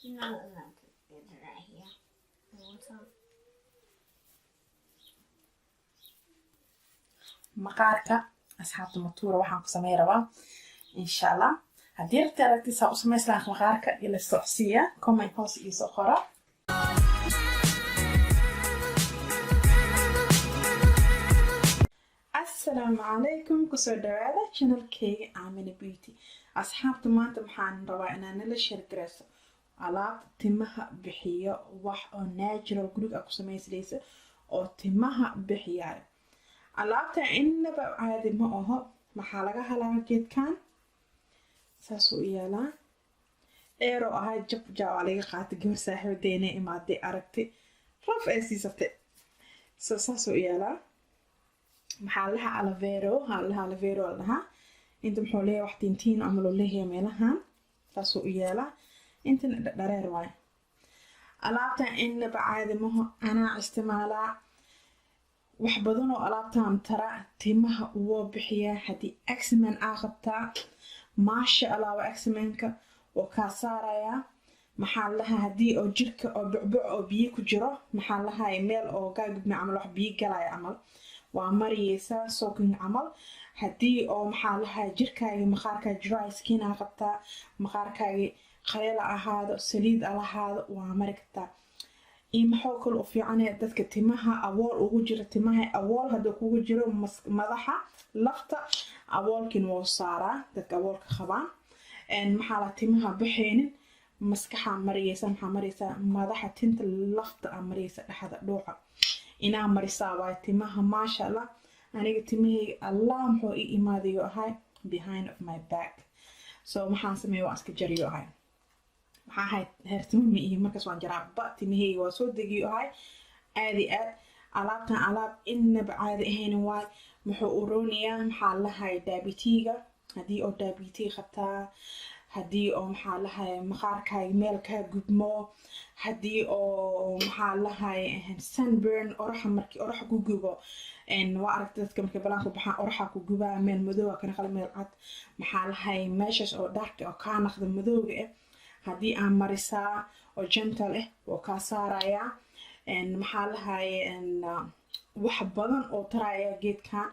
No, not right here. I want some. maqaarka asxaabta matuura waxaan ku sameyn rabaa insha allah haddii rabti aragtiisa u samayslaan maqaarka ila socsiiya comment hoos iyo soo qora assalaamu calaykum kusoo dhawaada channelkayga Amenabeauty asxaabta maanta waxaan rabaa inaan nala sheergareyso alaab timaha bixiyo wax oo natural guriga ku samaysanaysa oo timaha bixiyayo alaabta innaba caadi ma aho maxaa laga helaa geedkan saas u yaalaa dheero ahaa jab laga qaatay gabar saaxiibadeena imaaday aragtay raf ay siisatay saas u yaalaa maxaa laha aloe vera lahaa inta muxuu leeyahay wax tintiin ama loo leeyahay meelahan saas u yaalaa intan dhareer waay alaabta innaba caadi ma aho anaa isticmaalaa wax badan oo alaabtaan tara timaha wuu bixiyaa haddii eczema aa qabtaa maasha allah waa eczema-ka oo kaa saarayaa maxaa lahaa haddii oo jirka oo bucbuc oo biyo ku jiro maxaa lahaa meel oo gaagubna camal wax biyo galaya camal waa mariyeysaa soaking camal haddii oo maxaa lahaa jirkaaga maqaarkaa dry skin aa qabtaa maqaarkaaga qaleel ahaado saliid alahaado waa mari kartaa iyo maxaa kale u fiican dadka timaha awool ugu jira timaha awool hadda kugu jiro madaxa lafta awoolkin wuu saaraa dadka awoolka qabaan maxaa la timaha baxaynin maskaxa mariyeysa maxaa mariyeysaa madaxa tinta lafta aa mariyeysa dhexda dhuuxa inaa marisaa waay timaha maasha allah aniga timahayga allah muxuu ii imaadayo ahay behind of my back so maxaan sameeya waan iska jariyo ahay maxaa ahayd heertimo ma iyo markaas waan jaraa ba timahayga waa soo degiyo ahay aadi aad alaabtan alaab innaba caadi ahaynin waay muxuu u roonayaa maxaa lahay daabitiga haddii oo daabiti qabtaa haddii oo maxaa lahay maqaarkaaga meel kaa gudmo haddii oo maxaa lahay sunburn oraxa markii oraxa ku gubo waa aragta dadka markay balaanku baxaan oraxa ku gubaa meel madoowa kana qala meel cad maxaa lahay meeshaas oo dhaarka oo kaa naqda madooga ah haddii aan marisaa oo gentle oo kaa saarayaa maxaa lahay wax badan oo taraya geedkan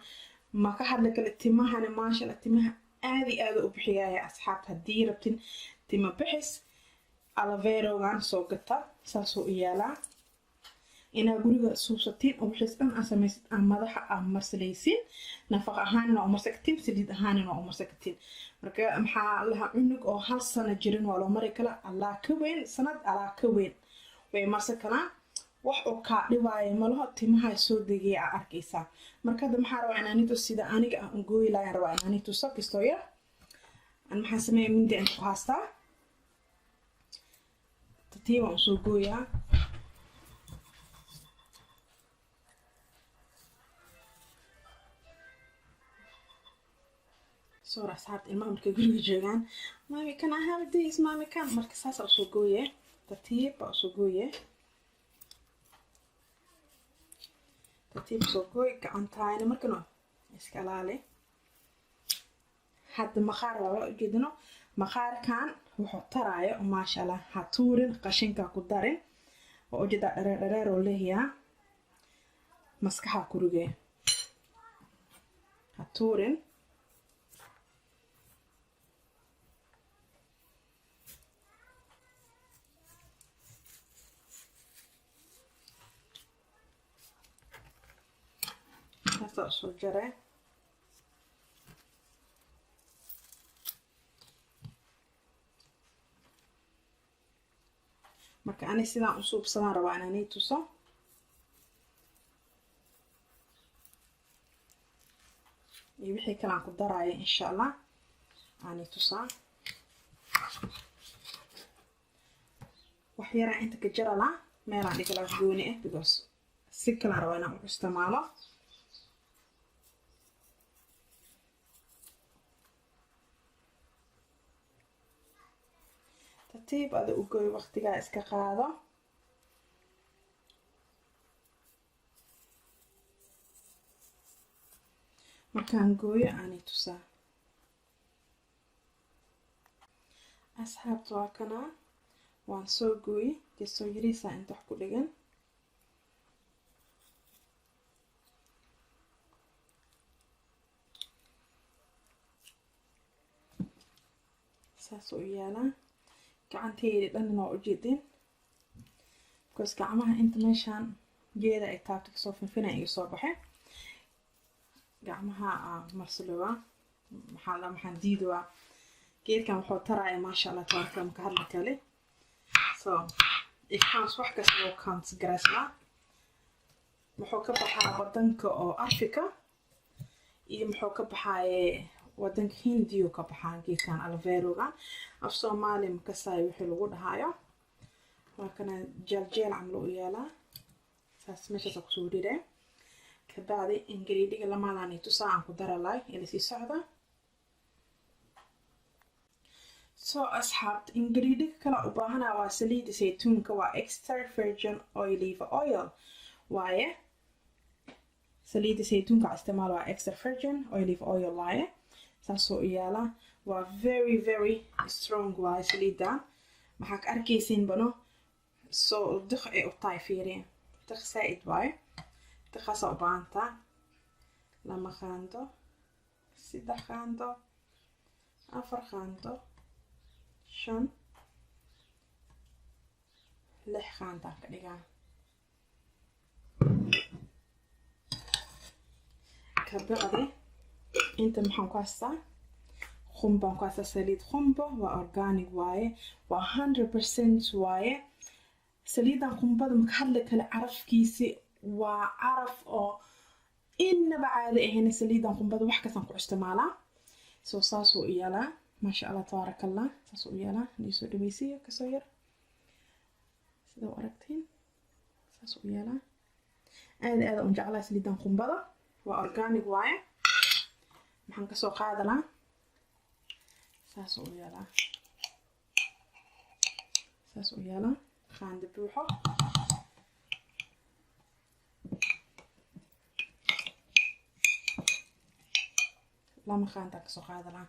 ma ka hadla kale timahana maasha allah timaha aadi u bixiyaya asxaabta haddii rabtin tima bixis aloe vera-gan soo gata saasoo u yaalaa inaa guriga suubsatiin oo wixiis dhan aa samaysid aa madaxa aa marsalaysiin nafaq ahaanina waa umarsakatiin saliid ahaanina waa umarsakatiin marka maxaa lahaa cunug oo hal sano jirin waa loo mari kala allaa ka weyn sanad allaa ka weyn way marsan kalaan wax oo kaa dhibaayo malaho timaha soo degaya aa arkaysaa marka hadda maxaa rabaa inaanitu sida aniga aan gooyi lahayn rabaa inaanitu sakisto yar aan maxaa sameeya mindi aan ku haastaa tatiib aan usoo gooyaa soo asxaabta ilmaha markay guriga joogaan mami can I have this mami can marka saas aa usoo gooye tatiib baa usoo gooye tatiib soo gooy gacantaayna markano iska ilaali hadda maqaar waa ujeedino maqaarkan wuxuu taraayo maasha allah ha tuurin qashinka ku darin oo ujeeda dhareer oo leeyahay maskaxa ku rugee ha tuurin soo jare marka ani sidaan u suubsadaan rabaa inaan tuso iyo wixii kale aan ku daraayo insha allah aan tusaa wax yaraa inta ka jarala meelaan dhigala gooni because si kale rabaa inaan u isticmaalo tatiib ada u gooy waqtigaa iska qaado markaan gooyo aanay tusaa asxaabta waa kanaa waan soo gooyey kasoo yariisa inta wax ku dhigan saas u yaalaa gacantayda dhan waa u jeedin because gacmaha inta meeshaan geeda ay taabto kasoo finfina iga soo baxay gacmaha marsaloowa maxaan diidowaa geedkan wuxuu taraya maasha allah tabaaraka marka hadla kale so it counts wax kasta oo counts garaysnaa wuxuu ka baxaa wadanka oo Afrika iyo muxuu ka baxaaye wadanka Hindiyo ka baxaa geedkan aloe vera af Soomaali makasaay wixii lagu dhahayo waa kana jeel camlo u yaalaa saas meeshaas ku soo dhiree ka bacdi ingiriidiga lamaadaan tusaan ku daralay ila si socda so asxaabt ingiriidiga kala u baahanaa waa saliid saytuunka waa extra virgin olive oil waaye saliid saytuunka isticmaal waa extra virgin olive oil waaye saasoo yaala waa very strong waaye saliida maxaa ka arkaysiin bano so dux ay u tahay fiireen dux saaid waaye duxaasa u baahantaa 2 qaando 3 qaando 4 qaando 5 6 qaando ka dhigaa ka bacdi inta maxaan ku haystaa khumba ku haystaa saliid khumba waa organic waaye waa 100% waaye saliidan khumbada marka hadla kale carafkiisi waa caraf oo inaba caadi ahayn saliidan khumbada wax kastan ku isticmaalaa soo saasoo u yaalaa maasha allah tabaarakallah saasoo u yaalaa niisoo dhaweysiyo kasoo yar sida u aragtiin saasoo u yaalaa aad u jeclaa saliidan khumbada waa organic waaye maxaan kasoo qaadanaa saasoo u yaalaa saasoo u yaalaa qaando buuxo lama qaanta kasoo qaadanaa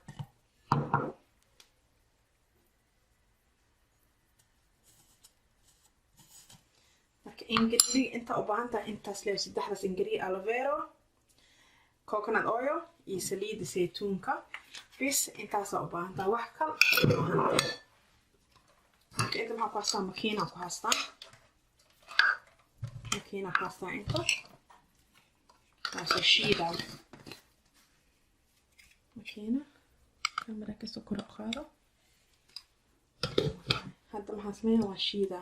marka ingiriidiga inta u baahan tahay intaas leeyo 3daas ingiriid aloe vera coconut oil iyo saliid saytuunka bis intaas u baahan tahay wax kale marka inta maxaa ku haystaa makiina ku haystaa inta taasoo shiida makiina kamera kasoo kor u qaado hadda maxaan sameeyaa waa shiida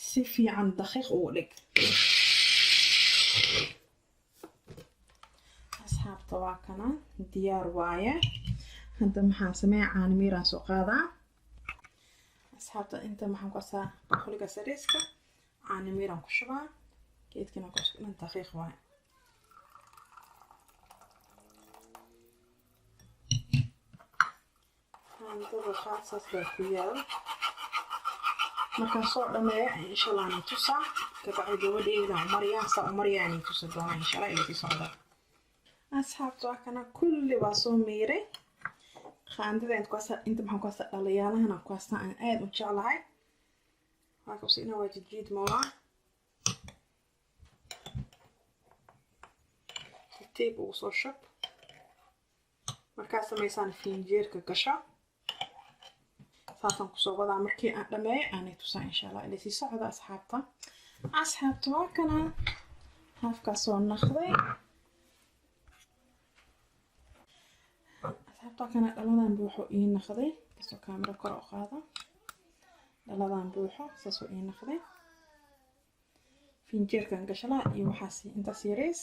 si fiican daqiiq ugu dhig asxaabta waa kana diyaar waaye hadda maxaan sameeyaa caanimiiraan soo qaadaa asxaabta inta maxaan ku asaa qoliga sariiska caanimiiraan ku shubaa geedkana ku isku dhan daqiiq waaye handada qaadsaas baa ku yaal markaan soo dhameeyo insha allah ni tusaa kabacdi gabadheeda umariyaa saa umariyaa ni tusa doona insha allah ila socda asxaabta waa kana kulli waa soo miiray qaandada inta maxaan ku haystaa dhalayaalahana ku haystaa aan aad u jeclahay waa kabsina waa jijiid moolaa tape ugu soo shub markaa samaysaan finjeerka gasha saasaan kusoo wadaa markii aan dhameeyo aanay tusaa insha allah ila sii socda asxaabta waa kana haafkaa soo naqday asxaabta kana dhaladan buuxo ii naqday kasoo kaamira kor u qaada dhaladan buuxo saasoo ii naqday finjeerkan gashalaa iyo waxaas intaas yariis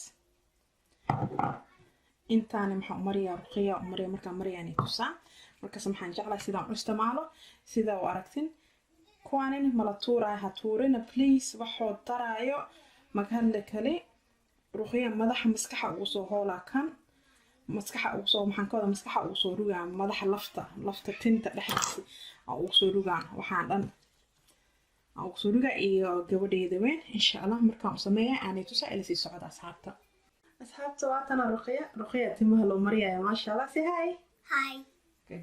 intaani maxaa umariyaa ruqiya umariya markaa mariyaani tusaa markaas maxaan jeclaa sidaan u isticmaalo sidaa u aragtin kuwaanin mala tuuraayo ha tuurina please waxoo daraayo magahadle kale ruqiya madaxa maskaxa ugu soo hoolaa kan maskaxa ugu soo maxaan ka wada maskaxa ugu soo rugaa madaxa lafta tinta dhexdiisa ugu soo rugaa waxaan dhan ugu soo rugaa iyo gabadheeda weyn insha allah markaan u sameeyaa aanay tusaa ila sii socda asxaabta waatana ruqiya timaha loo mariyayo maasha allah si hi Hi.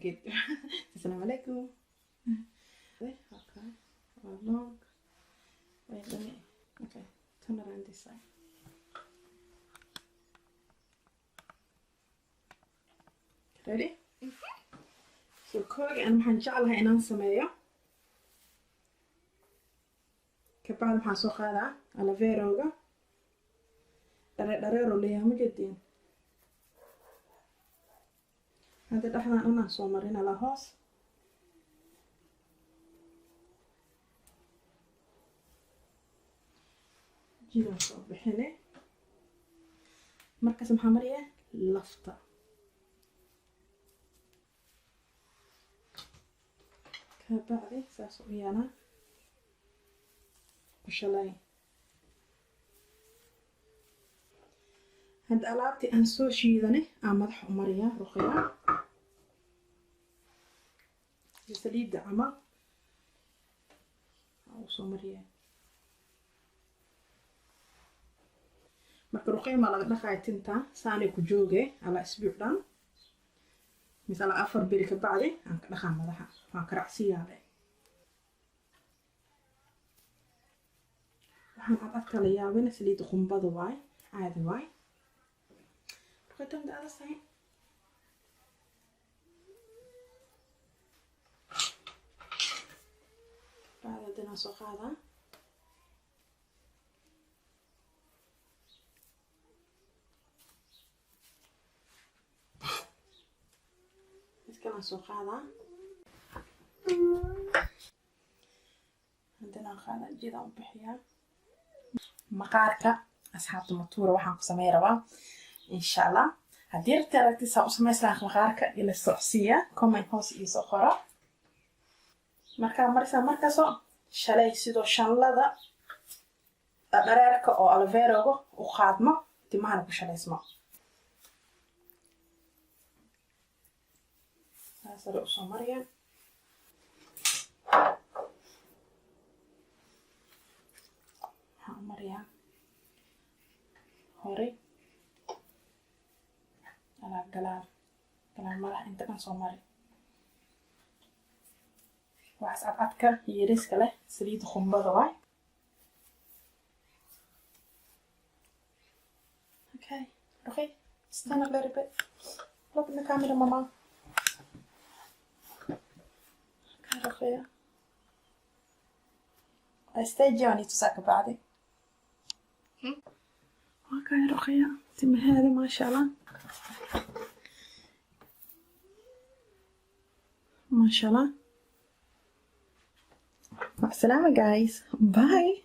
good assalamu alaikum long. Wait, let me. Okay, turn around this side. Ready? So kooga أنا maxaan jeclahay inaan sameeyo. Kabacdi maxaan soo qaadaa aloe vera-ga. Dhareero leeyahay ma jedin. Hadda dhaxdan inaan soo marin ala hoos. Jidaan soo bixine. Markaas maxaa mariyaa lafta. Kabacdi saas u yaana. Kushalay. Hadda alaabtii aan soo shiidane aan madaxa u mariyaa ruqya. Saliidda camal. Aan u soo mariyaa. Marka ruqya ma laga dhaqaay tinta saanay ku jooge ala isbuuc dhan. Misala 4 beri ka bacdi aan ka dhaqaa madaxa. Waan karacsiyaa leh. waxaan adka la yaabina saliid qumbada waay caadi waay ruqadan daada sahay baadana soo qaada iskana soo qaada hadana qaada jida u bixiyaa maqaarka asxaabta matuura waxaan ku sameey rabaa insha Allah haddii rabtid saa u sameysaan maqaarka ila socsiya comment hoos ii soo qora markaasoo shalay sidoo shanlada dhareerka oo aloe vera-ga u qaadmo timahana ku shalaysmo saasare u soo mariya Maria hore ala galaan madax inta kan soo mari waxaas adka yiriska leh saliid qumbada waay okay stand a little bit look in the camera mama okay I stayed Johnny to suck about it اوكي رقية تمهادي ما شاء الله ما شاء الله مع السلامة guys باي